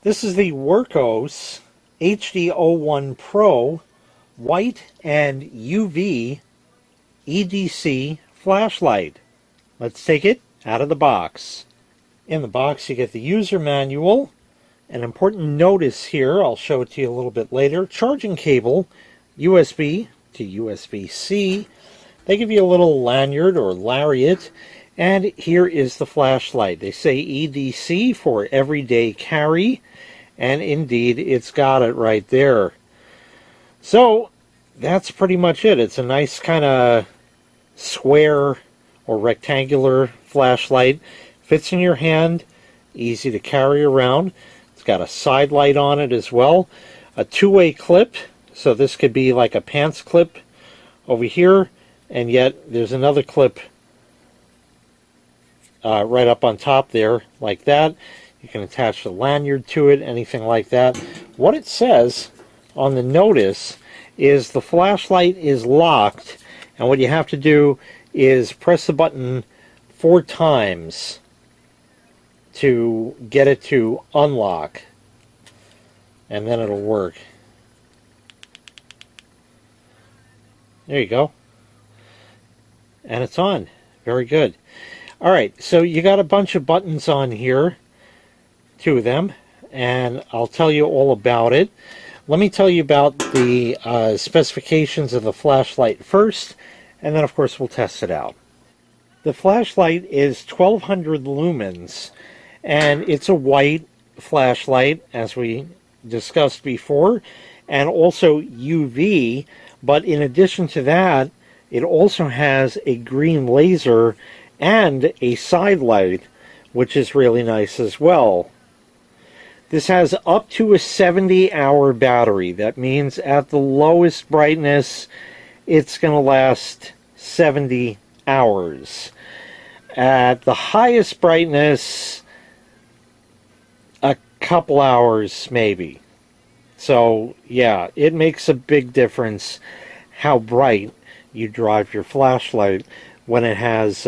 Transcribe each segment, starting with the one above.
This is the Wurkkos HD01 Pro white and UV EDC flashlight. Let's take it out of the box. In the box you get the user manual, an important notice here, I'll show it to you a little bit later, charging cable, USB to USB-C. They give you a little lanyard or lariat, and here is the flashlight. They say EDC for everyday carry, and indeed it's got it right there. So that's pretty much it. It's a nice kind of square or rectangular flashlight. Fits in your hand, easy to carry around. It's got a side light on it as well. A two-way clip, so this could be like a pants clip over here, and yet there's another clip right up on top there, like that. You can attach a lanyard to it, anything like that. What it says on the notice is the flashlight is locked, and what you have to do is press the button 4 times to get it to unlock, and then it'll work. There you go. And it's on. Very good. Alright, so you got a bunch of buttons on here, 2 of them, and I'll tell you all about it. Let me tell you about the specifications of the flashlight first, and then of course we'll test it out. The flashlight is 1200 lumens, and it's a white flashlight, as we discussed before, and also UV, but in addition to that, it also has a green laser and a side light, which is really nice as well. This has up to a 70-hour battery. That means at the lowest brightness, it's going to last 70 hours. At the highest brightness, a couple hours maybe. So yeah, it makes a big difference how bright you drive your flashlight when it has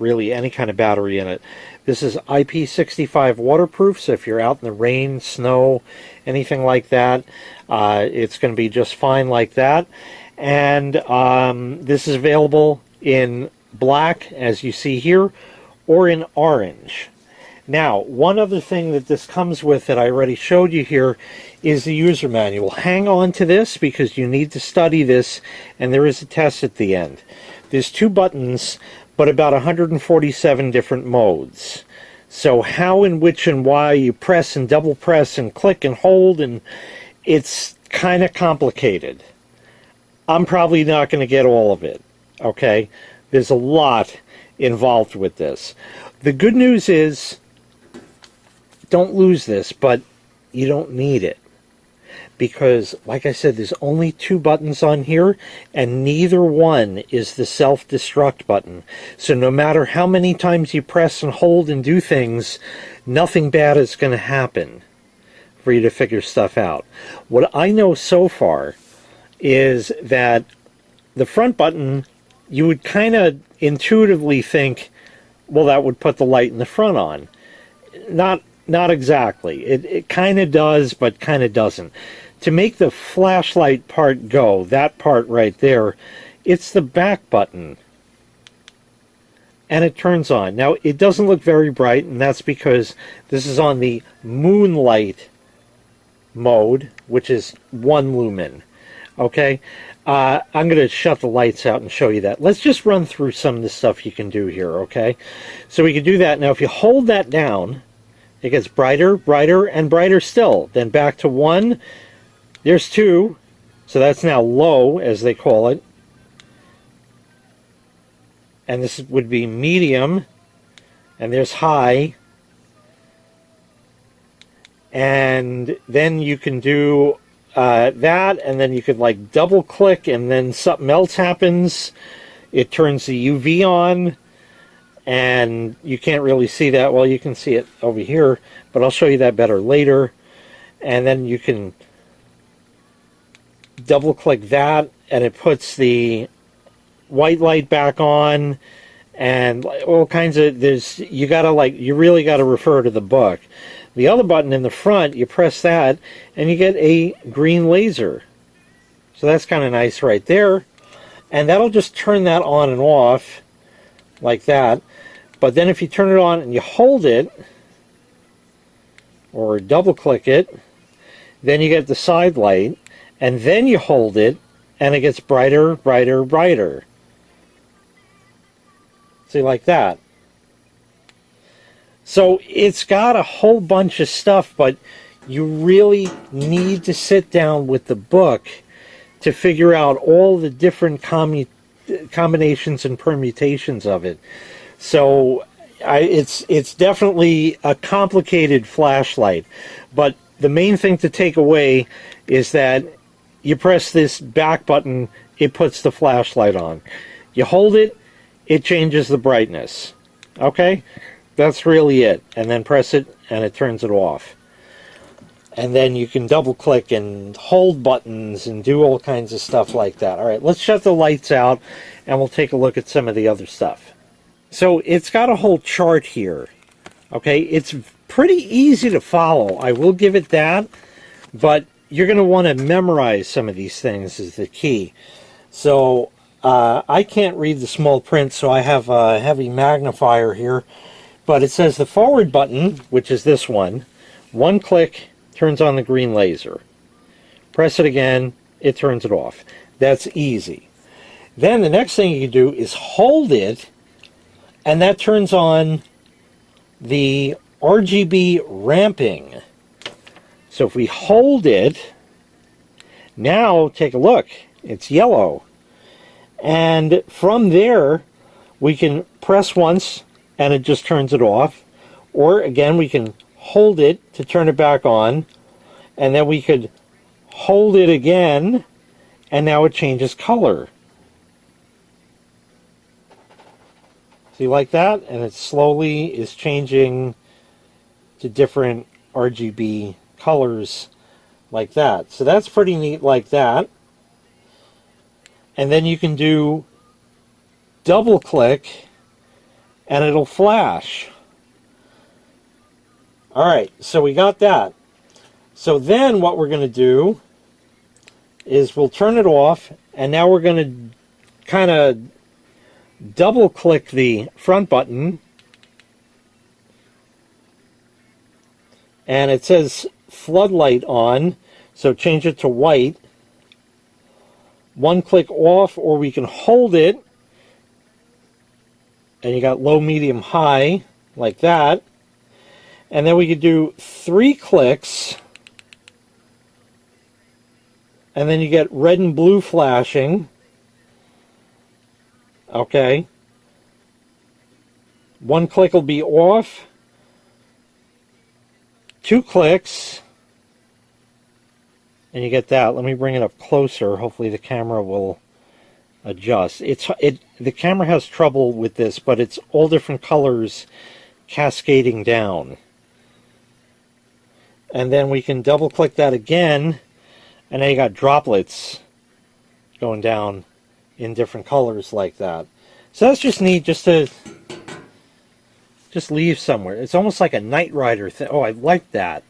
really any kind of battery in it. This is IP65 waterproof, so if you're out in the rain, snow, anything like that, it's going to be just fine like that. And this is available in black, as you see here, or in orange. Now, one other thing that this comes with that I already showed you here is the user manual. Hang on to this because you need to study this, and there is a test at the end. There's 2 buttons, but about 147 different modes. So how and which and why you press and double press and click and hold, and it's kind of complicated. I'm probably not going to get all of it, okay? There's a lot involved with this. The good news is, don't lose this, but you don't need it. Because, like I said, there's only 2 buttons on here, and neither one is the self-destruct button. So no matter how many times you press and hold and do things, nothing bad is going to happen for you to figure stuff out. What I know so far is that the front button, you would kind of intuitively think, well, that would put the light in the front on. Not exactly. It kind of does, but kind of doesn't. To make the flashlight part go, that part right there, it's the back button. And it turns on. Now, it doesn't look very bright, and that's because this is on the moonlight mode, which is 1 lumen. Okay? I'm going to shut the lights out and show you that. Let's just run through some of the stuff you can do here, okay? So we can do that. Now, if you hold that down, it gets brighter, brighter, and brighter still. Then back to 1. There's 2. So that's now low, as they call it. And this would be medium. And there's high. And then you can do that, and then you could like double click, and then something else happens. It turns the UV on. And you can't really see that. Well, you can see it over here, but I'll show you that better later. And then you can double click that, and it puts the white light back on, and all kinds of, you really got to refer to the book. The other button in the front, you press that and you get a green laser. So that's kind of nice right there. And that'll just turn that on and off like that. But then if you turn it on and you hold it, or double click it, then you get the side light, and then you hold it, and it gets brighter, brighter, brighter. See, like that. So it's got a whole bunch of stuff, but you really need to sit down with the book to figure out all the different combinations and permutations of it. So it's definitely a complicated flashlight, but the main thing to take away is that you press this back button, it puts the flashlight on. You hold it, it changes the brightness. Okay? That's really it. And then press it and it turns it off. And then you can double click and hold buttons and do all kinds of stuff like that. All right, let's shut the lights out and we'll take a look at some of the other stuff. So it's got a whole chart here. Okay, it's pretty easy to follow. I will give it that. But you're going to want to memorize some of these things is the key. So I can't read the small print, so I have a heavy magnifier here. But it says the forward button, which is this one click turns on the green laser. Press it again, it turns it off. That's easy. Then the next thing you can do is hold it, and that turns on the RGB ramping. So if we hold it, now take a look, it's yellow. And from there, we can press once, and it just turns it off. Or again, we can hold it to turn it back on, and then we could hold it again, and now it changes color. See, like that? And it slowly is changing to different RGB colors like that. So that's pretty neat like that. And then you can do double click and it'll flash. Alright, so we got that. So then what we're going to do is we'll turn it off, and now we're going to kind of double click the front button, and it says floodlight on, so change it to white. One click off, or we can hold it, and you got low, medium, high, like that. And then we could do 3 clicks, and then you get red and blue flashing. Okay. 1 click will be off. 2 clicks, and you get that. Let me bring it up closer. Hopefully the camera will adjust. The camera has trouble with this, but it's all different colors cascading down. And then we can double click that again, and then you got droplets going down in different colors like that. So that's just neat, just to leave somewhere. It's almost like a Knight Rider thing. Oh, I like that.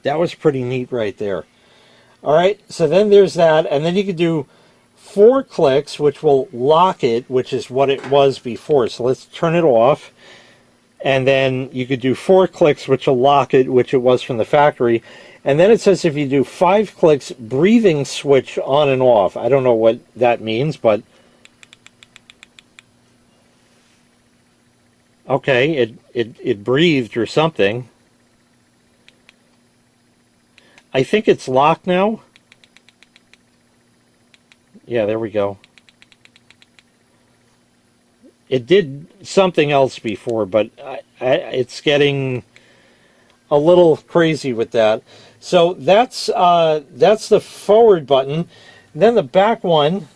That was pretty neat right there. All right, so then there's that, and then you can do 4 clicks, which will lock it, which is what it was before. So let's turn it off. And then you could do 4 clicks, which will lock it, which it was from the factory. And then it says if you do 5 clicks, breathing switch on and off. I don't know what that means, but okay, it breathed or something. I think it's locked now. Yeah, there we go. It did something else before, but it's getting a little crazy with that. So that's the forward button. Then the back one,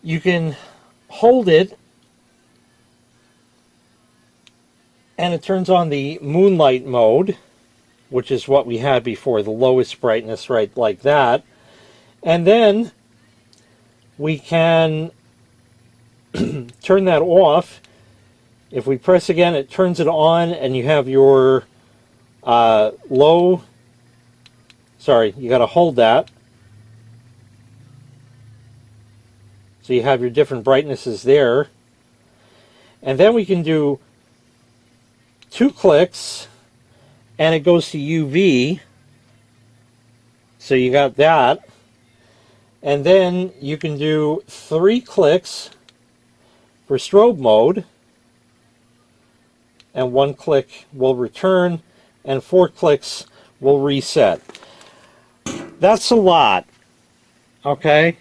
you can hold it, and it turns on the moonlight mode, which is what we had before, the lowest brightness, right, like that. And then we can turn that off, If we press again, it turns it on, and you have your low. Sorry, you got to hold that. So you have your different brightnesses there. And then we can do 2 clicks, and it goes to UV. So you got that. And then you can do 3 clicks for strobe mode, and 1 click will return, and 4 clicks will reset. That's a lot, okay?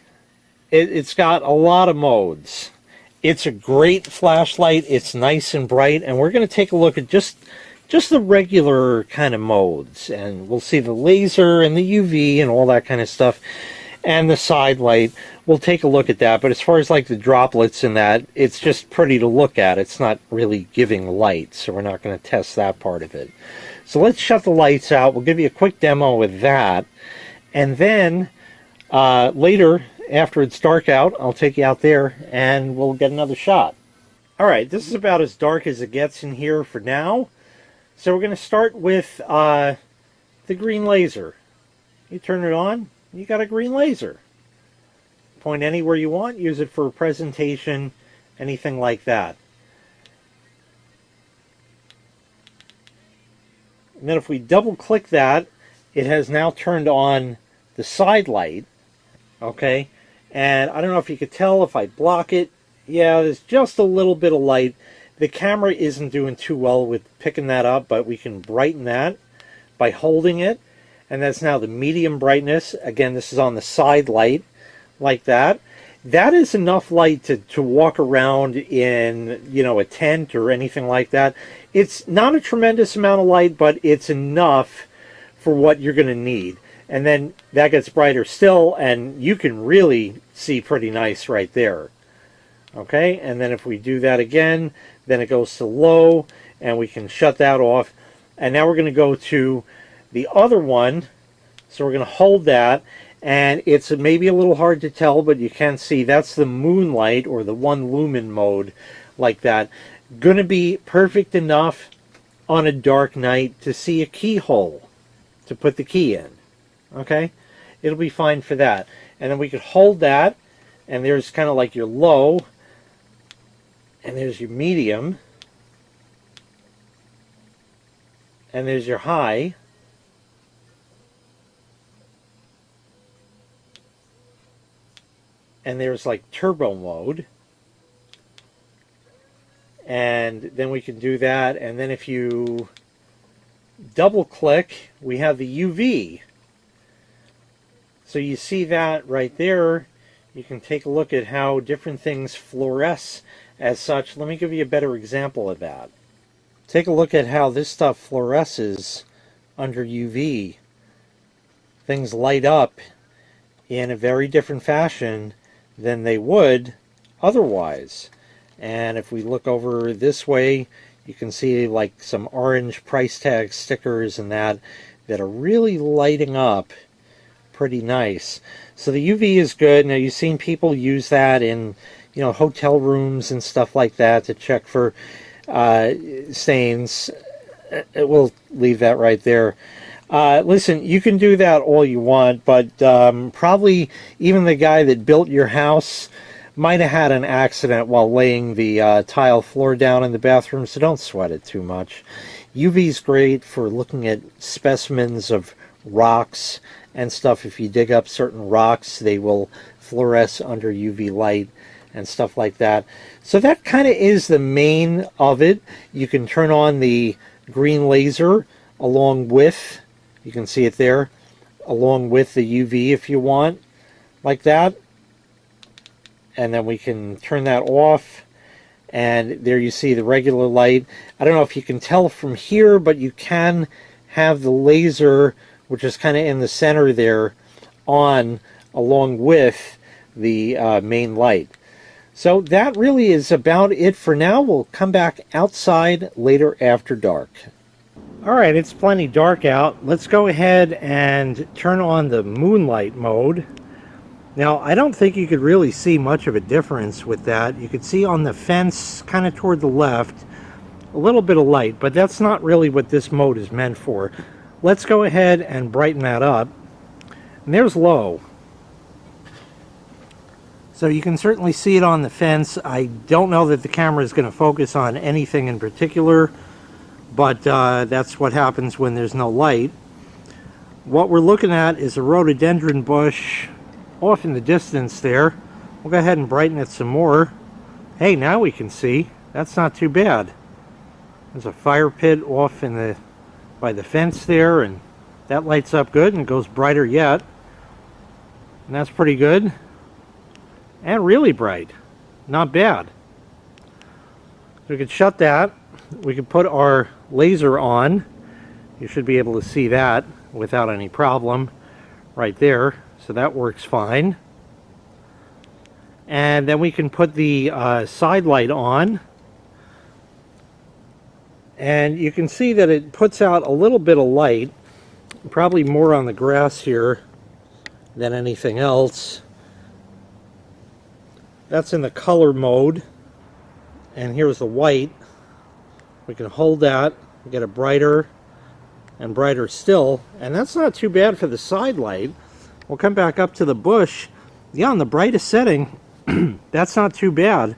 It's got a lot of modes. It's a great flashlight. It's nice and bright, and we're going to take a look at just the regular kind of modes, and we'll see the laser and the UV and all that kind of stuff, and the side light. We'll take a look at that, but as far as like the droplets and that, it's just pretty to look at. It's not really giving light, so we're not going to test that part of it. So let's shut the lights out. We'll give you a quick demo with that, and then later, after it's dark out, I'll take you out there and we'll get another shot. All right, this is about as dark as it gets in here for now. So we're going to start with the green laser. You turn it on, you got a green laser. Point anywhere you want, use it for a presentation, anything like that. And then if we double click that, it has now turned on the side light. Okay, and I don't know if you could tell if I block it. Yeah, there's just a little bit of light. The camera isn't doing too well with picking that up, but we can brighten that by holding it, and that's now the medium brightness. Again, this is on the side light, like that. That is enough light to walk around in, you know, a tent or anything like that. It's not a tremendous amount of light, but it's enough for what you're going to need. And then that gets brighter still, and you can really see pretty nice right there. Okay, and then if we do that again, then it goes to low, and we can shut that off. And now we're going to go to the other one. So we're going to hold that, and it's maybe a little hard to tell, but you can see that's the moonlight, or the 1 lumen mode, like that. Going to be perfect enough on a dark night to see a keyhole to put the key in. Okay, it'll be fine for that. And then we could hold that, and there's kind of like your low, and there's your medium, and there's your high, and there's like turbo mode, and then we can do that. And then if you double click, we have the UV. So you see that right there. You can take a look at how different things fluoresce as such. Let me give you a better example of that. Take a look at how this stuff fluoresces under UV. Things light up in a very different fashion than they would otherwise. And if we look over this way, you can see like some orange price tag stickers and that are really lighting up pretty nice. So the UV is good. Now you've seen people use that in, you know, hotel rooms and stuff like that to check for stains. We'll leave that right there. Listen, you can do that all you want, but probably even the guy that built your house might have had an accident while laying the tile floor down in the bathroom, so don't sweat it too much. UV is great for looking at specimens of rocks and stuff. If you dig up certain rocks, they will fluoresce under UV light and stuff like that. So that kind of is the main of it. You can turn on the green laser along with, you can see it there, along with the UV if you want, like that. And then we can turn that off, and there you see the regular light. I don't know if you can tell from here, but you can have the laser, which is kind of in the center there, on along with the main light. So that really is about it for now. We'll come back outside later after dark. All right, it's plenty dark out. Let's go ahead and turn on the moonlight mode. Now, I don't think you could really see much of a difference with that. You could see on the fence, kind of toward the left, a little bit of light, but that's not really what this mode is meant for. Let's go ahead and brighten that up. And there's low. So you can certainly see it on the fence. I don't know that the camera is going to focus on anything in particular, but that's what happens when there's no light. What we're looking at is a rhododendron bush off in the distance there. We'll go ahead and brighten it some more. Hey, now we can see. That's not too bad. There's a fire pit off in the by the fence there, and that lights up good and goes brighter yet. And that's pretty good. And really bright. Not bad. We could shut that. We could put our laser on. You should be able to see that without any problem right there. So that works fine. And then we can put the side light on. And you can see that it puts out a little bit of light. Probably more on the grass here than anything else. That's in the color mode, and here's the white. We can hold that, get it brighter and brighter still, and that's not too bad for the side light. We'll come back up to the bush. Yeah, on the brightest setting, that's not too bad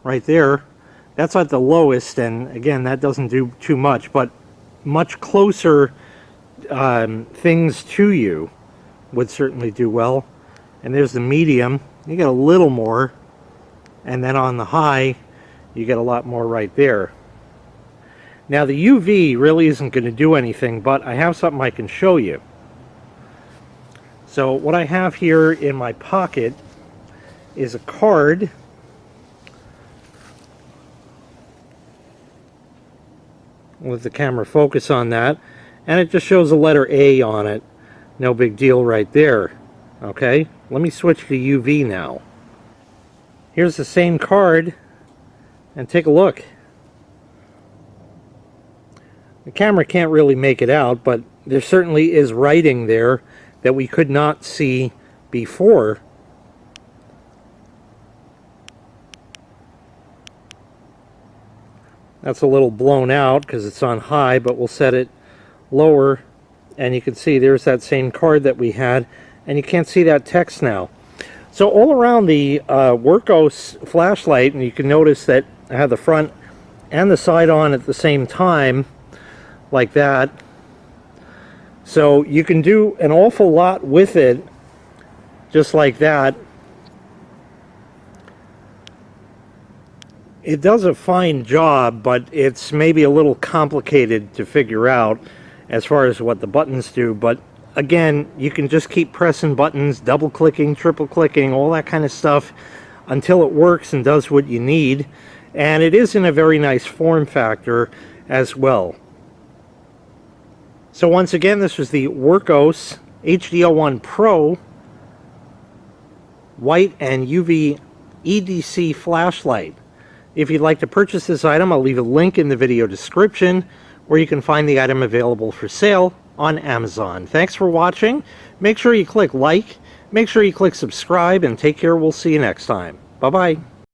right there. That's at the lowest, and again, that doesn't do too much, but much closer things to you would certainly do well. And there's the medium. You get a little more. And then on the high, you get a lot more right there. Now the UV really isn't going to do anything, but I have something I can show you. So what I have here in my pocket is a card. With the camera focus on that, and it just shows the letter A on it. No big deal right there. Okay, let me switch to UV now. Here's the same card, and take a look. The camera can't really make it out, but there certainly is writing there that we could not see before. That's a little blown out because it's on high, but we'll set it lower, and you can see there's that same card that we had, and you can't see that text now. So all around the Wurkkos flashlight, and you can notice that I have the front and the side on at the same time, like that. So you can do an awful lot with it, just like that. It does a fine job, but it's maybe a little complicated to figure out as far as what the buttons do. But again, you can just keep pressing buttons, double clicking, triple clicking, all that kind of stuff until it works and does what you need. And it is in a very nice form factor as well. So once again, this was the Wurkkos HD01 Pro white and UV EDC flashlight. If you'd like to purchase this item, I'll leave a link in the video description where you can find the item available for sale on Amazon. Thanks for watching. Make sure you click like, make sure you click subscribe, and take care. We'll see you next time. Bye-bye.